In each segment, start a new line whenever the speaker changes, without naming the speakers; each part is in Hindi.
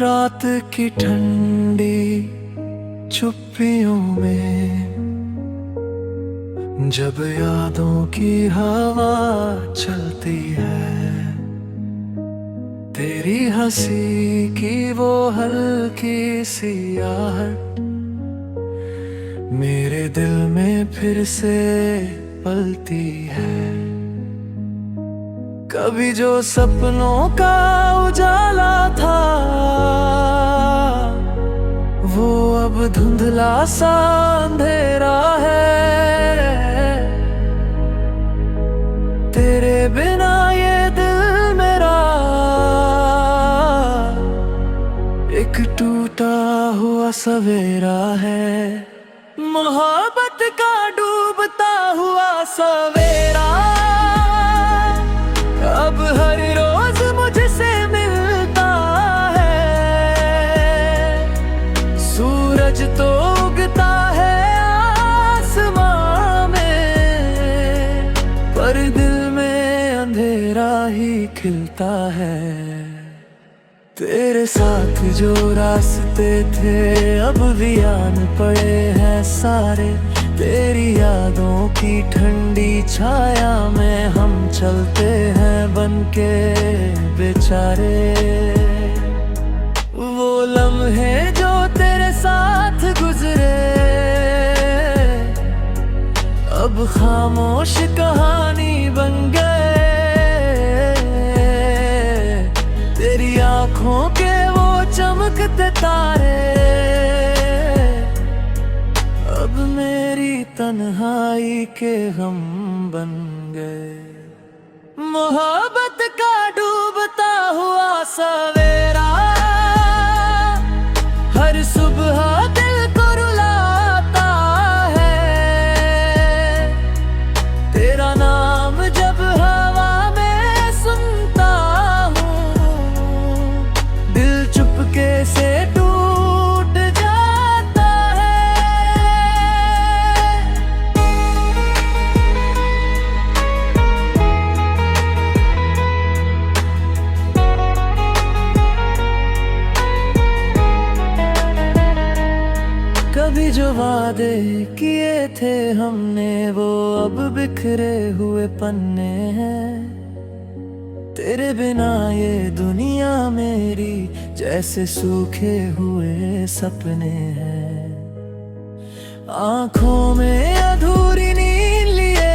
रात की ठंडी चुप्पियों में जब यादों की हवा चलती है, तेरी हंसी की वो हल्की सी आहट मेरे दिल में फिर से पलती है। कभी जो सपनों का उजाला था वो अब धुंधला सा अंधेरा है। तेरे बिना ये दिल मेरा एक टूटा हुआ सवेरा है। मोहब्बत का डूबता हुआ सवेरा अब हर रोज मुझसे मिलता है। सूरज तो उगता है आसमां में, पर दिल में अंधेरा ही खिलता है। तेरे साथ जो रास्ते थे अब वीरान पड़े हैं सारे। तेरी यादों की ठंडी छाया में हम चलते हैं बनके बेचारे। वो लम्हे जो तेरे साथ गुजरे अब खामोश कहानी बन गए। तेरी आँखों के वो चमकते तारे अब मेरी तन्हाई के गम बन गए। मोहब्बत का डूबता हुआ सवेरा हर सुबह दिल को रुलाता है। तेरा नाम जब हवा में सुनता हूँ दिल चुपके से टूट जाता है। कभी जो वादे किए थे हमने वो अब बिखरे हुए पन्ने हैं। तेरे बिना ये दुनिया मेरी जैसे सूखे हुए सपने हैं। आँखों में अधूरी नींद लिए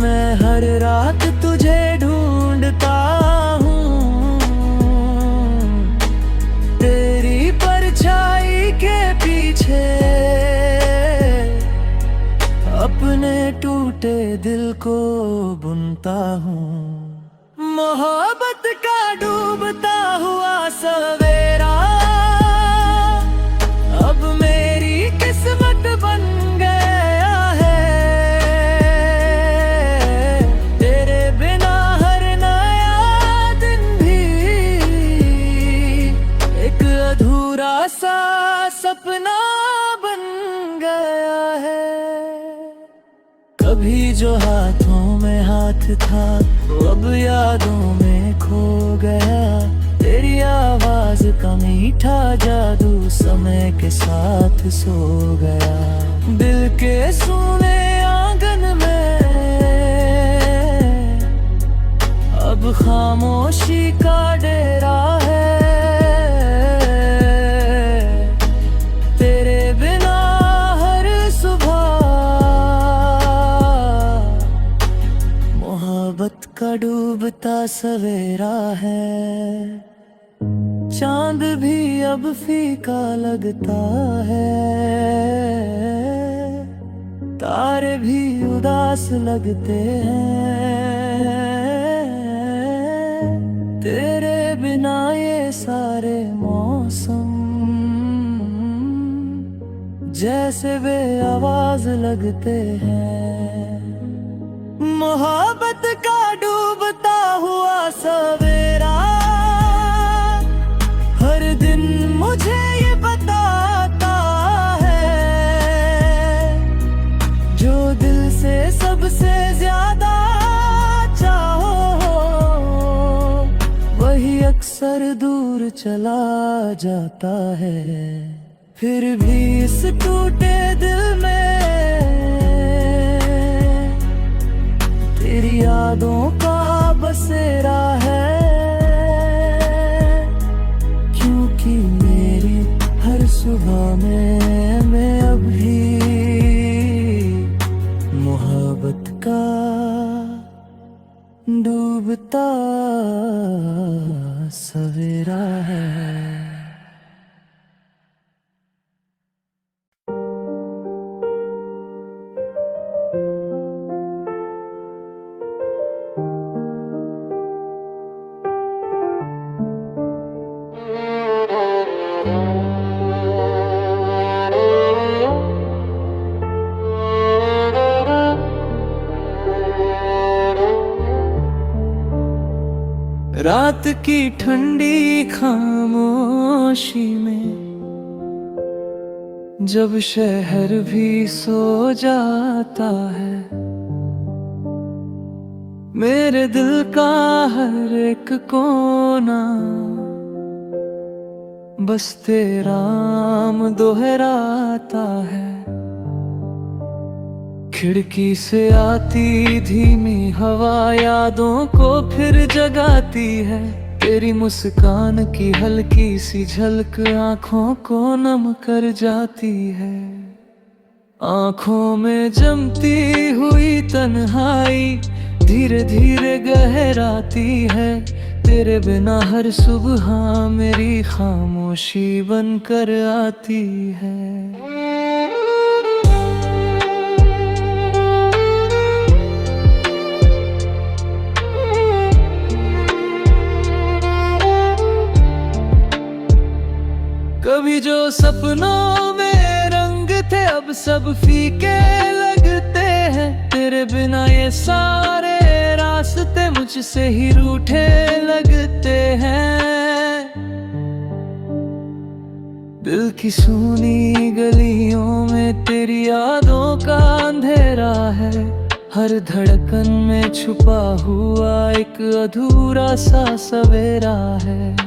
मैं हर रात तुझे ढूंढता हूँ। तेरी परछाई के पीछे अपने टूटे दिल को बुनता हूँ। मोहब्बत का डूबता हुआ सवेरा अब मेरी किस्मत बन गया है। तेरे बिना हर नया दिन भी एक अधूरा सा सपना बन गया है। कभी जो हाथों में हाथ था वो अब यादों में खो गया। तेरी आवाज का मीठा जादू समय के साथ सो गया। दिल के सूने आंगन में अब खामोशी का डेरा है। तेरे बिना हर सुबह मोहब्बत का डूबता सवेरा है। चांद भी अब फीका लगता है, तारे भी उदास लगते हैं। तेरे बिना ये सारे मौसम जैसे बेआवाज लगते हैं। मोहब्बत का डूबता हुआ सवेरा हर दिन मुझे ये बताता है जो दिल से सबसे ज्यादा चाहो दूर चला जाता है। फिर भी इस टूटे दिल में तेरी यादों का बसेरा है, क्योंकि मेरी हर सुबह में मैं अभी मोहब्बत का डूबता सवेरा है। रात की ठंडी खामोशी में जब शहर भी सो जाता है, मेरे दिल का हर एक कोना बस तेरा नाम दोहराता है। खिड़की से आती धीमी हवा यादों को फिर जगाती है। तेरी मुस्कान की हल्की सी झलक आँखों को नम कर जाती है। आँखों में जमती हुई तन्हाई धीरे धीरे गहराती है। तेरे बिना हर सुबह मेरी खामोशी बनकर आती है। कभी जो सपनों में रंग थे अब सब फीके लगते हैं। तेरे बिना ये सारे रास्ते मुझसे ही रूठे लगते हैं। दिल की सूनी गलियों में तेरी यादों का अंधेरा है। हर धड़कन में छुपा हुआ एक अधूरा सा सवेरा है।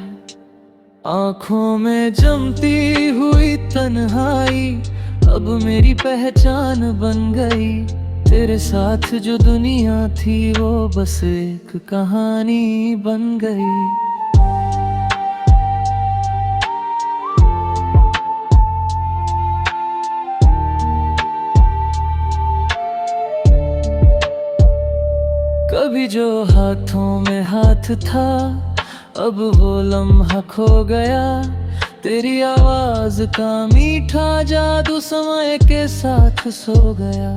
आँखों में जमती हुई तन्हाई अब मेरी पहचान बन गई। तेरे साथ जो दुनिया थी वो बस एक कहानी बन गई। कभी जो हाथों में हाथ था अब वो लम्हा खो गया। तेरी आवाज का मीठा जादू समय के साथ सो गया।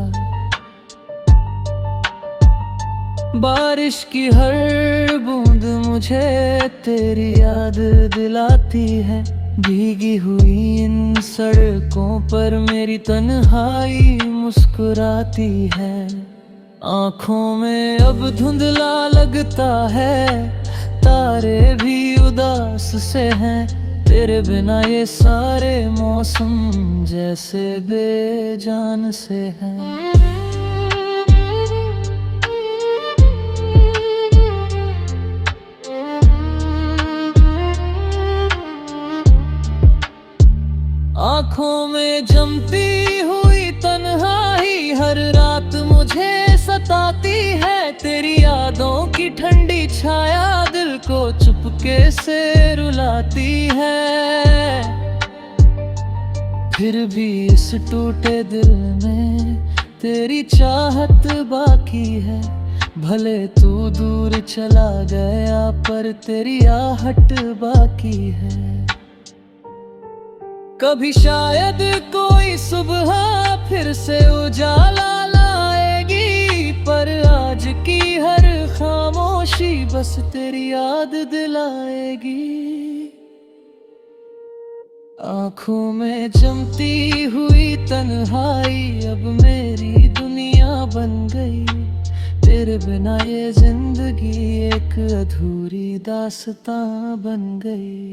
बारिश की हर बूंद मुझे तेरी याद दिलाती है। भीगी हुई इन सड़कों पर मेरी तन्हाई मुस्कुराती है। आँखों में अब धुंधला लगता है, तारे भी उदास से हैं। तेरे बिना ये सारे मौसम जैसे बेजान से हैं। आँखों में जमती हुई तन्हाई हर रात मुझे सताती है। तेरी यादों की ठंडी छाया दिल को चुपके से रुलाती है। फिर भी इस टूटे दिल में तेरी चाहत बाकी है। भले तू दूर चला गया पर तेरी आहट बाकी है। कभी शायद कोई सुबह फिर से उजाला लाएगी, पर आज की हर खामोशी बस तेरी याद दिलाएगी। आँखों में जमती हुई तन्हाई अब मेरी दुनिया बन गई। तेरे बिना ये जिंदगी एक अधूरी दास्तां बन गई।